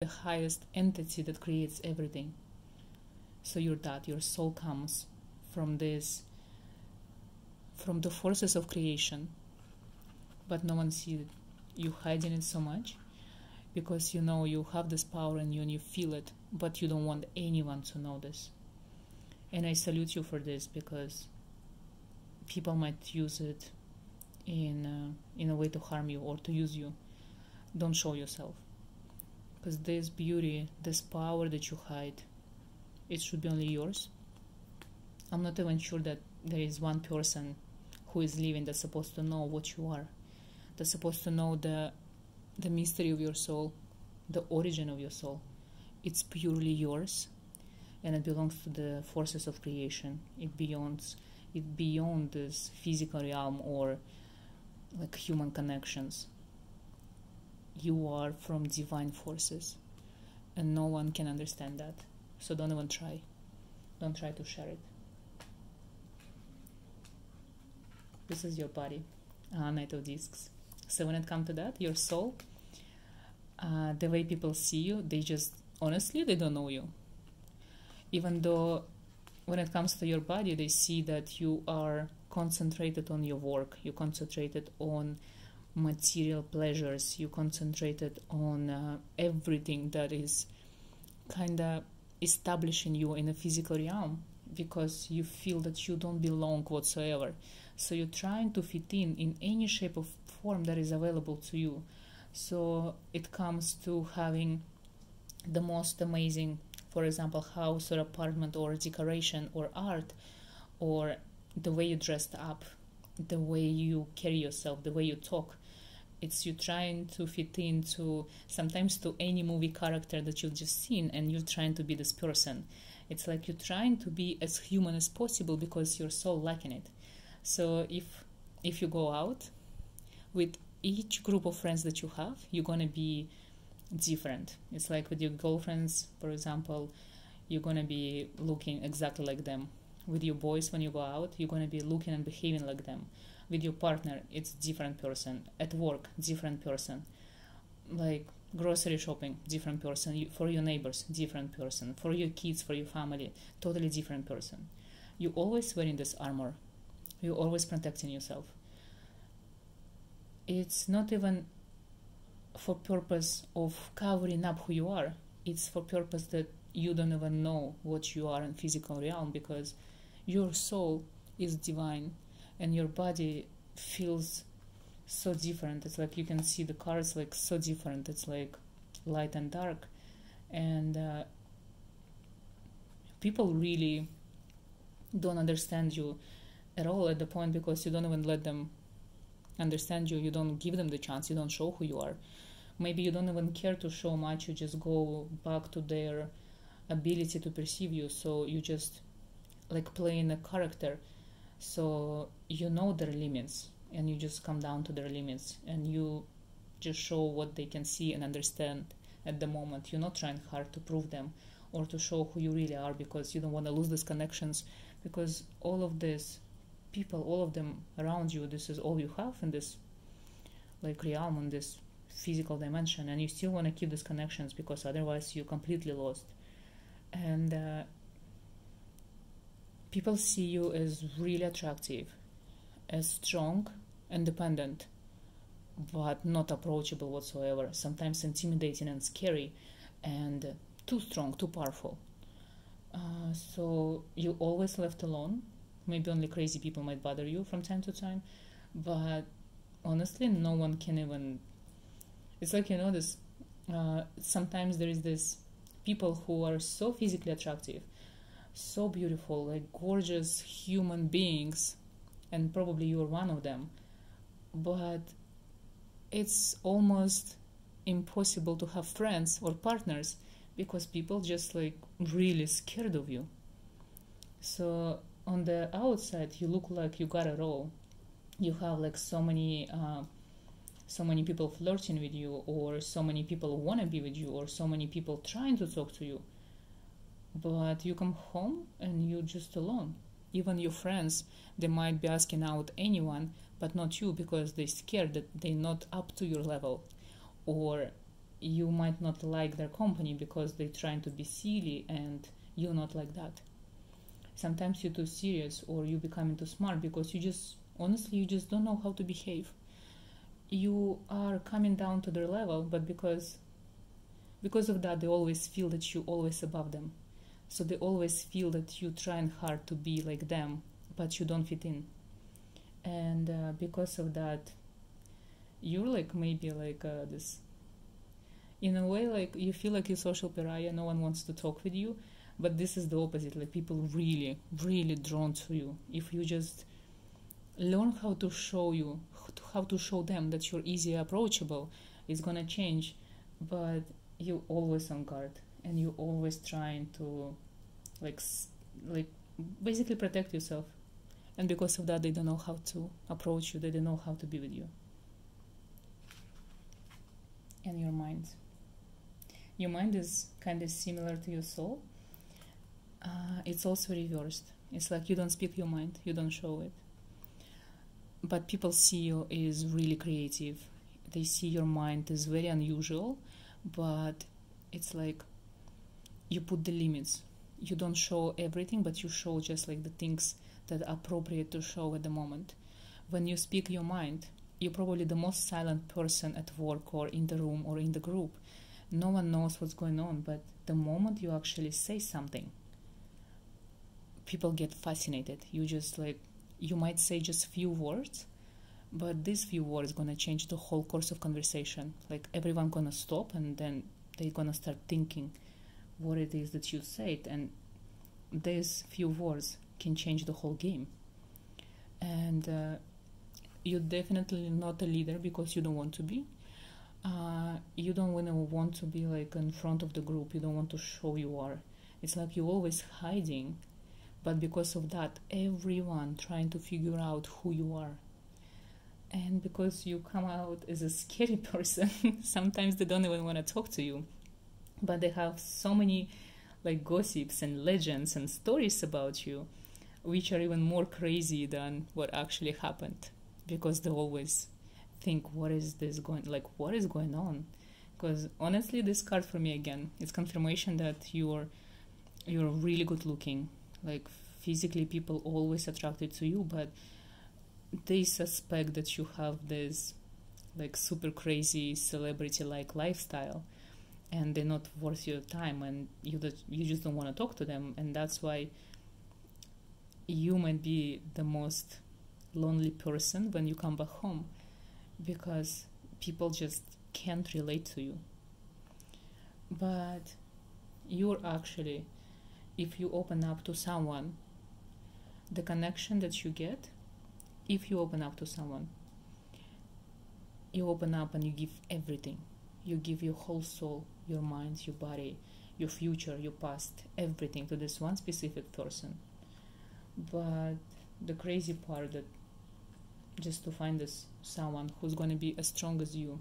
the highest entity that creates everything. So you're that, your soul comes from this, from the forces of creation, but no one sees it. You hiding it so much because you know you have this power in you and you feel it, but you don't want anyone to know this. And I salute you for this, because people might use it in a way to harm you or to use you. Don't show yourself, because this beauty, this power that you hide, it should be only yours. I'm not even sure that there is one person who is living that's supposed to know what you are, that's supposed to know the mystery of your soul, the origin of your soul. It's purely yours, and it belongs to the forces of creation. It beyond this physical realm or like human connections. You are from divine forces, and no one can understand that. So don't even try. Don't try to share it. This is your body, Knight of Discs. So when it comes to that, your soul, the way people see you, they just, honestly, they don't know you. Even though when it comes to your body, they see that you are concentrated on your work, you concentrated on material pleasures, you concentrated on everything that is kind of establishing you in a physical realm, because you feel that you don't belong whatsoever. So you're trying to fit in any shape or form that is available to you. So it comes to having the most amazing, for example, house or apartment or decoration or art, or the way you dressed up, the way you carry yourself, the way you talk. It's you trying to fit into, sometimes to any movie character that you've just seen, and you're trying to be this person. It's like you're trying to be as human as possible because your soul lacking it. So if you go out with each group of friends that you have, you're going to be different. It's like with your girlfriends, for example, you're going to be looking exactly like them. With your boys, when you go out, you're going to be looking and behaving like them. With your partner, it's different person. At work, different person. Like grocery shopping, different person. For your neighbors, different person. For your kids, for your family, totally different person. You're always wearing this armor. You're always protecting yourself. It's not even for purpose of covering up who you are. It's for purpose that you don't even know what you are in physical realm, because your soul is divine and your body feels so different. It's like you can see the cards like so different. It's like light and dark, and people really don't understand you at all at the point, because you don't even let them understand you. You don't give them the chance. You don't show who you are. Maybe you don't even care to show much. You just go back to their ability to perceive you. So you just like playing a character. So you know their limits, and you just come down to their limits, and you just show what they can see and understand at the moment. You're not trying hard to prove them or to show who you really are, because you don't want to lose these connections, because all of these people, all of them around you, this is all you have in this like realm, in this physical dimension, and you still want to keep these connections, because otherwise you're completely lost. And people see you as really attractive, as strong, independent, but not approachable whatsoever, sometimes intimidating and scary, and too strong, too powerful. So you're always left alone. Maybe only crazy people might bother you from time to time, but honestly, no one can even... It's like, this... sometimes there is this people who are so physically attractive, so beautiful, like gorgeous human beings, and probably you're one of them, but it's almost impossible to have friends or partners, because people just like really scared of you. So on the outside you look like you got it all. You have like so many people flirting with you, or so many people want to be with you, or so many people trying to talk to you, but you come home and you're just alone. Even your friends, they might be asking out anyone, but not you, because they're scared that they're not up to your level, or you might not like their company because they're trying to be silly, and you're not like that. Sometimes you're too serious, or you becoming too smart because you just, honestly, you just don't know how to behave. You are coming down to their level, but because of that, they always feel that you're always above them. So they always feel that you're trying hard to be like them, but you don't fit in. And because of that, you're like maybe like this, in a way, like you feel like you're social pariah, no one wants to talk with you. But this is the opposite, like people really, really drawn to you. If you just learn how to show them that you're easy approachable, it's gonna change. But you're always on guard, and you're always trying to like basically protect yourself. And because of that, they don't know how to approach you, they don't know how to be with you. And your mind is kind of similar to your soul. It's also reversed. It's like you don't speak your mind, you don't show it, but people see you as really creative. They see your mind as very unusual, but it's like you put the limits. You don't show everything, but you show just like the things that are appropriate to show at the moment. When you speak your mind, you're probably the most silent person at work or in the room or in the group. No one knows what's going on, but the moment you actually say something, people get fascinated. You might say just few words, but these few words gonna change the whole course of conversation. Like everyone gonna stop, and then they're gonna start thinking what it is that you said, and these few words can change the whole game. And you're definitely not a leader because you don't want to be. You don't want to be like in front of the group. You don't want to show you are. It's like you're always hiding, but because of that, everyone trying to figure out who you are. And because you come out as a scary person, sometimes they don't even want to talk to you. But they have so many like gossips and legends and stories about you, which are even more crazy than what actually happened, because they always think, what is going on? Because honestly, this card for me, again, it's confirmation that you're really good looking. Like physically, people always attracted to you, but they suspect that you have this like super crazy celebrity like lifestyle, and they're not worth your time, and you just don't want to talk to them. And that's why you might be the most lonely person when you come back home, because people just can't relate to you. But you're actually, if you open up to someone, the connection that you get, if you open up to someone, you open up and you give everything. You give your whole soul, your mind, your body, your future, your past, everything to this one specific person. But the crazy part, that just to find this someone who's going to be as strong as you,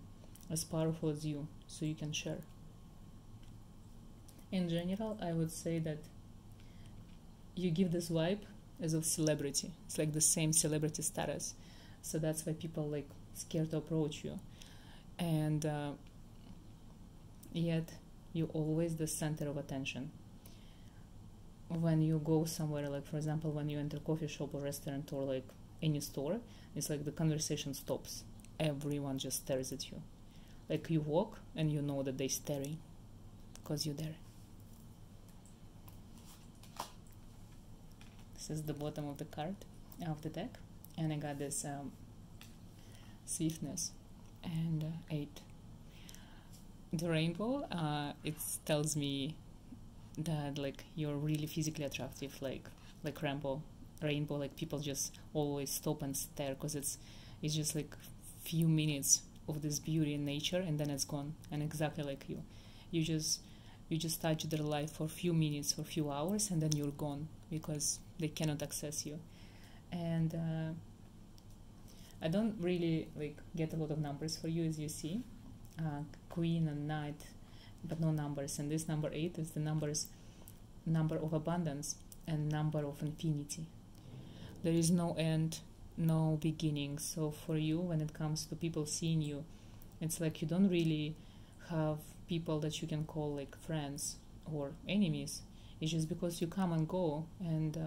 as powerful as you, so you can share. In general, I would say that you give this vibe as of celebrity. It's like the same celebrity status. So that's why people like scared to approach you. And yet you're always the center of attention. When you go somewhere, like for example, when you enter a coffee shop or restaurant or like any store, it's like the conversation stops. Everyone just stares at you. Like you walk and you know that they're staring because you're there. This is the bottom of the card of the deck, and I got this swiftness and 8. The rainbow, it tells me that like you're really physically attractive, like rainbow, like people just always stop and stare because it's just like few minutes of this beauty in nature, and then it's gone. And exactly like you just touch their life for a few minutes or few hours, and then you're gone because they cannot access you. And I don't really like get a lot of numbers for you, as you see, Queen and Knight, but no numbers. And this number 8 is the number of abundance and number of infinity. There is no end, no beginning. So for you, when it comes to people seeing you, it's like you don't really have people that you can call like friends or enemies. It's just because you come and go, and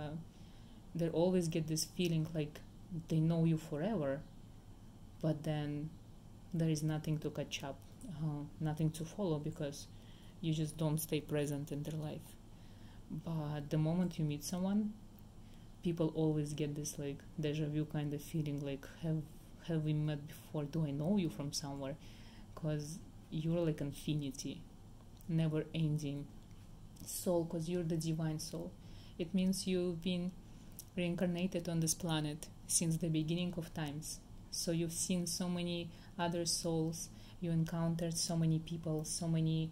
they always get this feeling like they know you forever, but then there is nothing to catch up, nothing to follow, because you just don't stay present in their life. But the moment you meet someone, people always get this like deja vu kind of feeling, like have we met before? Do I know you from somewhere? Because you're like infinity, never ending soul, because you're the divine soul. It means you've been reincarnated on this planet since the beginning of times. So you've seen so many other souls, you encountered so many people, so many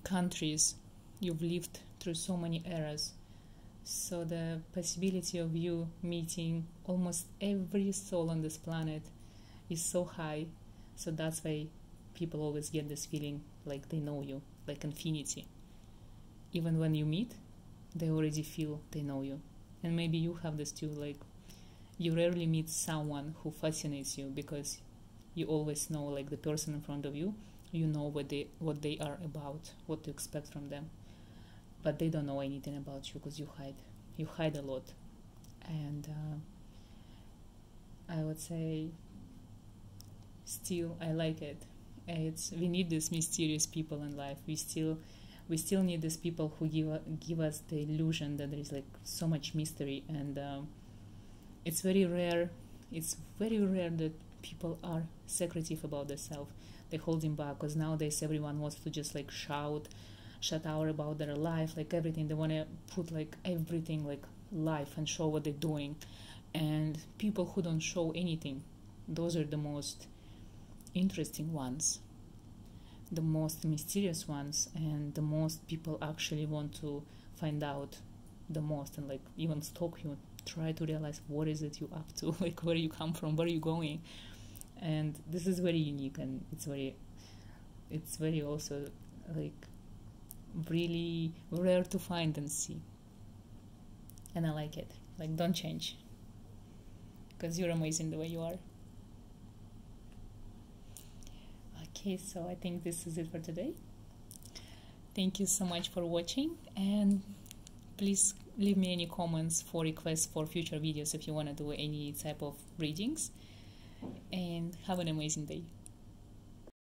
countries, you've lived through so many eras. So the possibility of you meeting almost every soul on this planet is so high. So that's why people always get this feeling like they know you, like infinity. Even when you meet, they already feel they know you. And maybe you have this too, like you rarely meet someone who fascinates you, because you always know like the person in front of you, you know what they are about, what to expect from them. But they don't know anything about you because you hide a lot. And I would say still I like it. We need these mysterious people in life. We still need these people who give us the illusion that there is like so much mystery, and it's very rare that people are secretive about themselves. They're holding back, because nowadays everyone wants to just like shut out about their life, like everything. They want to put like everything like life and show what they're doing. And people who don't show anything, those are the most interesting ones, the most mysterious ones, and the most people actually want to find out the most, and like even stalk you, try to realize what is it you up to, like where you come from, where are you going. And this is very unique, and it's very also like really rare to find and see. And I like it. Like, don't change, because you're amazing the way you are. Okay, so I think this is it for today. Thank you so much for watching, and please leave me any comments for requests for future videos if you want to do any type of readings, and have an amazing day.